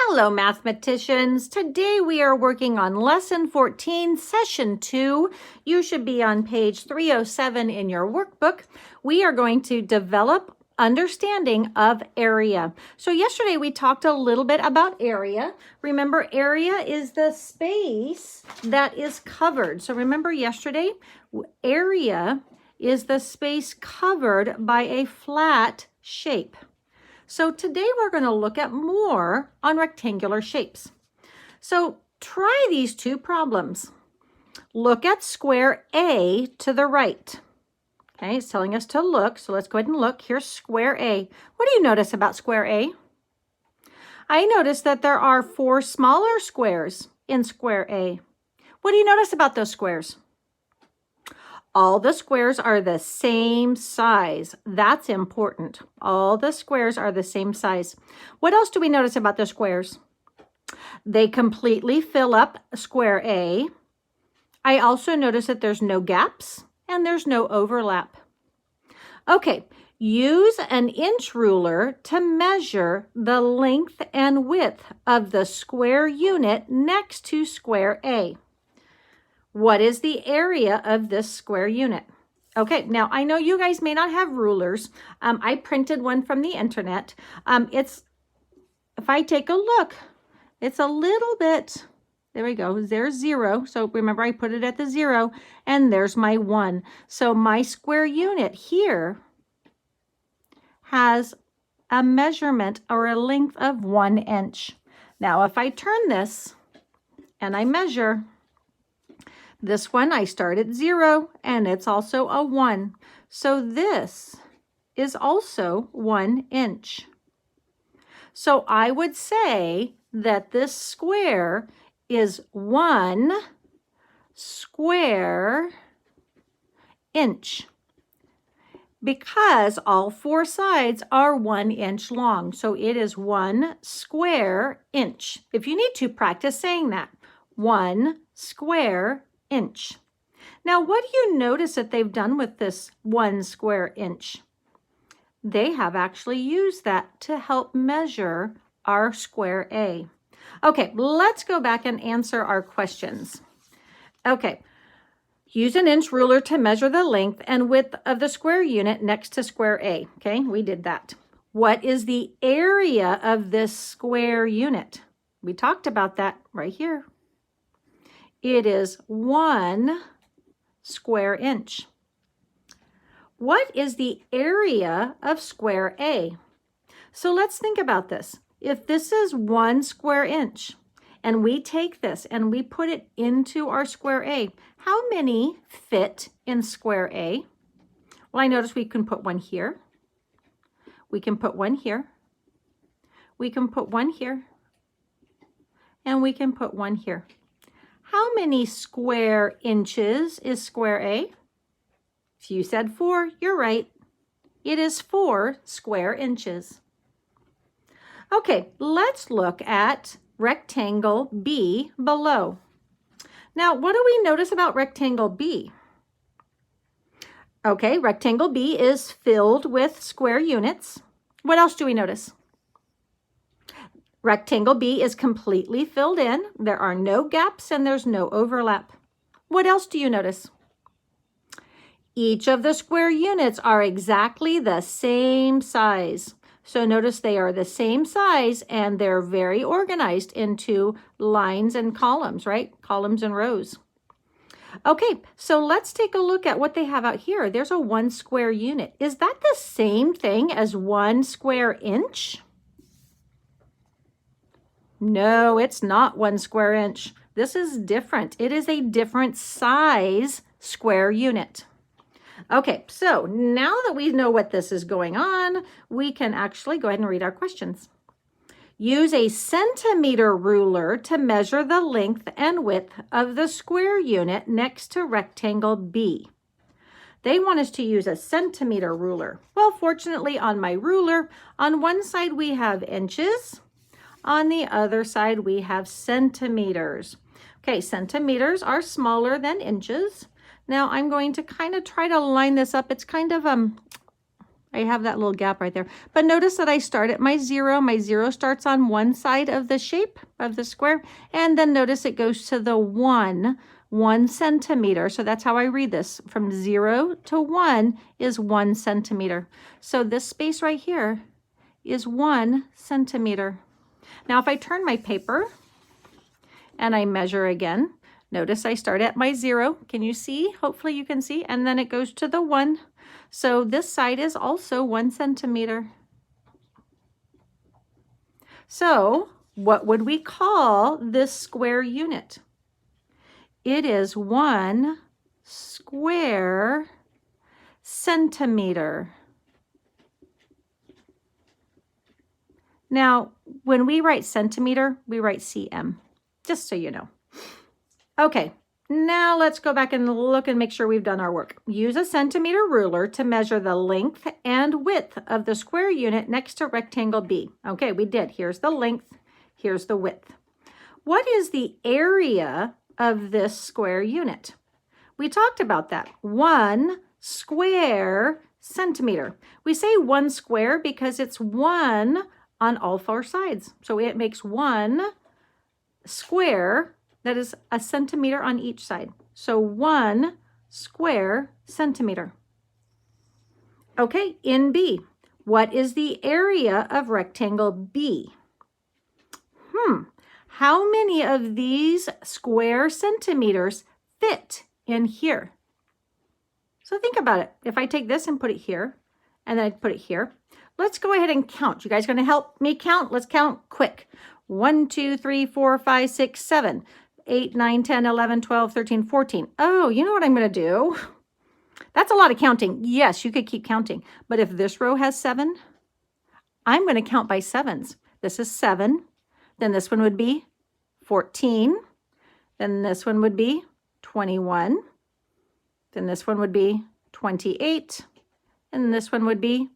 Hello, mathematicians. Today we are working on Lesson 14, Session 2. You should be on page 307 in your workbook. We are going to develop understanding of area. So yesterday we talked a little bit about area. Remember, area is the space that is covered. So remember yesterday, area is the space covered by a flat shape. So today we're going to look at more on rectangular shapes. So try these two problems. Look at square A to the right. Okay, it's telling us to look, so let's go ahead and look. Here's square A. What do you notice about square A? I notice that there are 4 smaller squares in square A. What do you notice about those squares? All the squares are the same size. That's important. All the squares are the same size. What else do we notice about the squares? They completely fill up square A. I also notice that there's no gaps and there's no overlap. Okay, use an inch ruler to measure the length and width of the square unit next to square A. What is the area of this square unit? Okay, now I know you guys may not have rulers. I printed one from the internet. If I take a look, it's a little bit, there we go, there's 0. So remember I put it at the 0 and there's my 1. So my square unit here has a measurement or a length of 1 inch. Now if I turn this and I measure, this one, I start at 0, and it's also a 1. So this is also 1 inch. So I would say that this square is 1 square inch because all 4 sides are 1 inch long. So it is 1 square inch. If you need to, practice saying that. 1 square inch. Now, what do you notice that they've done with this 1 square inch? They have actually used that to help measure our square A. Okay, let's go back and answer our questions. Okay, use an inch ruler to measure the length and width of the square unit next to square A. Okay, we did that. What is the area of this square unit? We talked about that right here. It is 1 square inch. What is the area of square A? So let's think about this. If this is 1 square inch and we take this and we put it into our square A, how many fit in square A? Well, I notice we can put one here. We can put one here. We can put one here. And we can put one here. How many square inches is square A? If you said 4, you're right. It is 4 square inches. Okay, let's look at rectangle B below. Now, what do we notice about rectangle B? Okay, rectangle B is filled with square units. What else do we notice? Rectangle B is completely filled in. There are no gaps and there's no overlap. What else do you notice? Each of the square units are exactly the same size. So notice they are the same size and they're very organized into lines and columns, right? Columns and rows. Okay, so let's take a look at what they have out here. There's a 1 square unit. Is that the same thing as 1 square inch? No, it's not 1 square inch. This is different. It is a different size square unit. Okay, so now that we know what this is going on, we can actually go ahead and read our questions. Use a centimeter ruler to measure the length and width of the square unit next to rectangle B. They want us to use a centimeter ruler. Well, fortunately on my ruler, on one side we have inches. On the other side, we have centimeters. Okay, centimeters are smaller than inches. Now I'm going to kind of try to line this up. It's kind of I have that little gap right there. But notice that I start at my 0. My 0 starts on one side of the shape of the square. And then notice it goes to the 1 centimeter. So that's how I read this. From 0 to 1 is 1 centimeter. So this space right here is 1 centimeter. Now if I turn my paper and I measure again, notice I start at my 0. Can you see? Hopefully you can see. And then it goes to the 1. So this side is also 1 centimeter. So what would we call this square unit? It is 1 square centimeter. Now, when we write centimeter, we write cm, just so you know. Okay, now let's go back and look and make sure we've done our work. Use a centimeter ruler to measure the length and width of the square unit next to rectangle B. Okay, we did. Here's the length, here's the width. What is the area of this square unit? We talked about that. 1 square centimeter. We say 1 square because it's 1 on all 4 sides. So it makes 1 square, that is a centimeter on each side. So 1 square centimeter. Okay, in B, what is the area of rectangle B? How many of these square centimeters fit in here? So think about it. If I take this and put it here, and then I put it here, let's go ahead and count. You guys going to help me count? Let's count quick. 1, 2, 3, 4, 5, 6, 7, 8, 9, 10, 11, 12, 13, 14. Oh, you know what I'm going to do? That's a lot of counting. Yes, you could keep counting. But if this row has 7, I'm going to count by 7s. This is 7. Then this one would be 14. Then this one would be 21. Then this one would be 28. And this one would be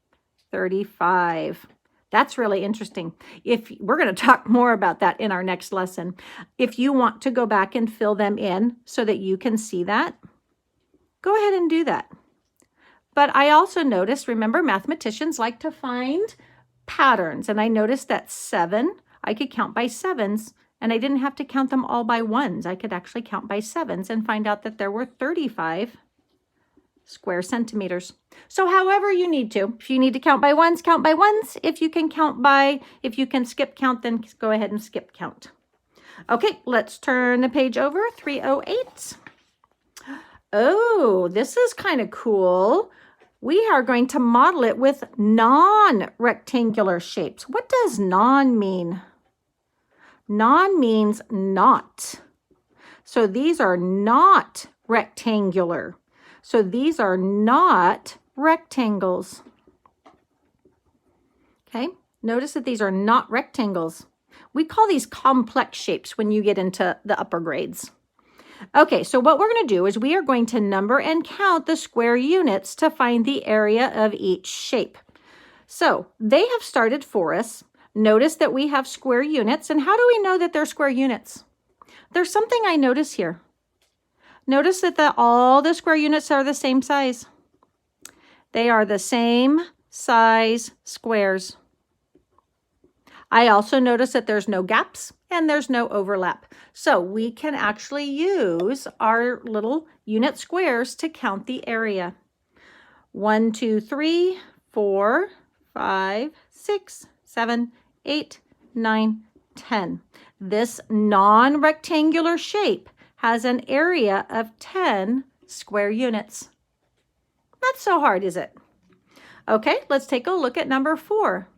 35. That's really interesting. If we're going to talk more about that in our next lesson. If you want to go back and fill them in so that you can see that, go ahead and do that. But I also noticed, remember, mathematicians like to find patterns. And I noticed that 7, I could count by 7s, and I didn't have to count them all by 1s. I could actually count by 7s and find out that there were 35 square centimeters. So however you need to. If you need to count by 1s, count by 1s. If you can skip count, then go ahead and skip count. Okay, let's turn the page over, 308. Oh, this is kind of cool. We are going to model it with non-rectangular shapes. What does non mean? Non means not. So these are not rectangular. So these are not rectangles. Okay, notice that these are not rectangles. We call these complex shapes when you get into the upper grades. Okay, so what we're going to do is we are going to number and count the square units to find the area of each shape. So they have started for us. Notice that we have square units. And how do we know that they're square units? There's something I notice here. Notice that all the square units are the same size. They are the same size squares. I also notice that there's no gaps and there's no overlap. So we can actually use our little unit squares to count the area. 1, 2, 3, 4, 5, 6, 7, 8, 9, 10. This non-rectangular shape has an area of 10 square units. Not so hard, is it? Okay, let's take a look at number 4.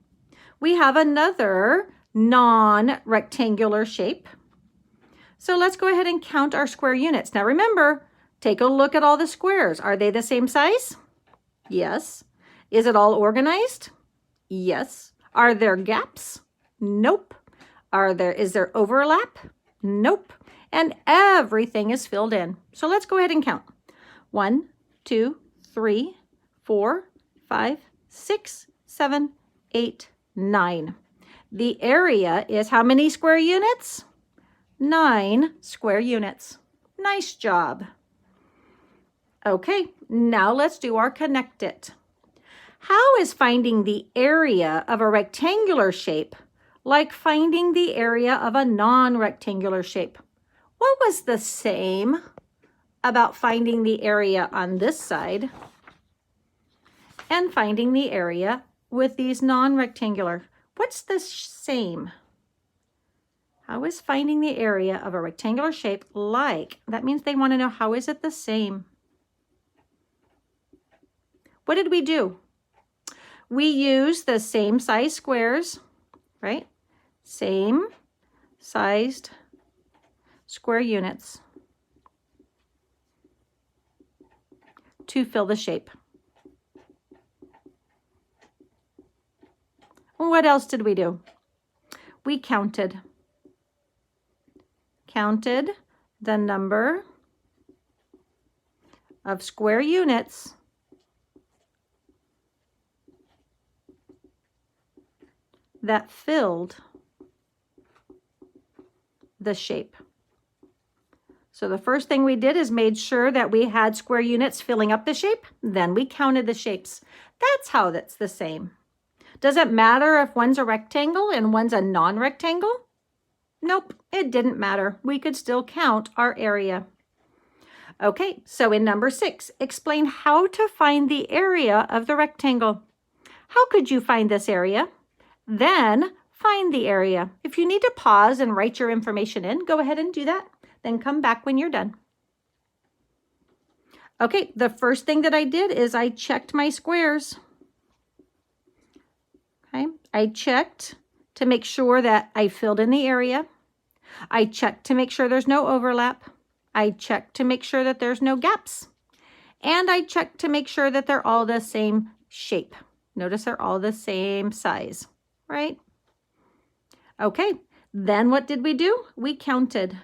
We have another non-rectangular shape. So let's go ahead and count our square units. Now remember, take a look at all the squares. Are they the same size? Yes. Is it all organized? Yes. Are there gaps? Nope. Is there overlap? Nope. And everything is filled in. So let's go ahead and count. 1, 2, 3, 4, 5, 6, 7, 8, 9. The area is how many square units? 9 square units. Nice job. Okay, now let's do our connect it. How is finding the area of a rectangular shape like finding the area of a non-rectangular shape? What was the same about finding the area on this side and finding the area with these non-rectangular? What's the same? How is finding the area of a rectangular shape like? That means they want to know, how is it the same? What did we do? We used the same size squares, right? Same sized square units to fill the shape. What else did we do? We counted the number of square units that filled the shape. So the first thing we did is made sure that we had square units filling up the shape. Then we counted the shapes. That's how that's the same. Does it matter if one's a rectangle and one's a non-rectangle? Nope, it didn't matter. We could still count our area. Okay, so in number 6, explain how to find the area of the rectangle. How could you find this area? Then find the area. If you need to pause and write your information in, go ahead and do that. Then come back when you're done. Okay, the first thing that I did is I checked my squares. Okay, I checked to make sure that I filled in the area. I checked to make sure there's no overlap. I checked to make sure that there's no gaps. And I checked to make sure that they're all the same shape. Notice they're all the same size, right? Okay, then what did we do? We counted.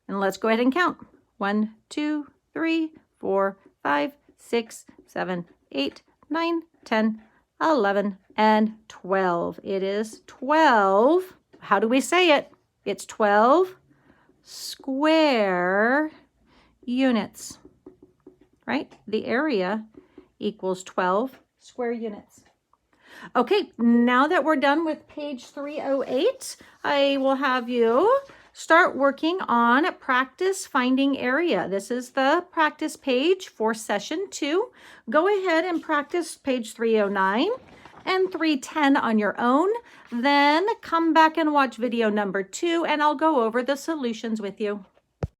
And let's go ahead and count. 1, 2, 3, 4, 5, 6, 7, 8, 9, 10, 11, and 12. It is 12. How do we say it? It's 12 square units, right? The area equals 12 square units. Okay, now that we're done with page 308, I will have you start working on practice finding area. This is the practice page for session 2. Go ahead and practice page 309 and 310 on your own. Then come back and watch video number 2, and I'll go over the solutions with you.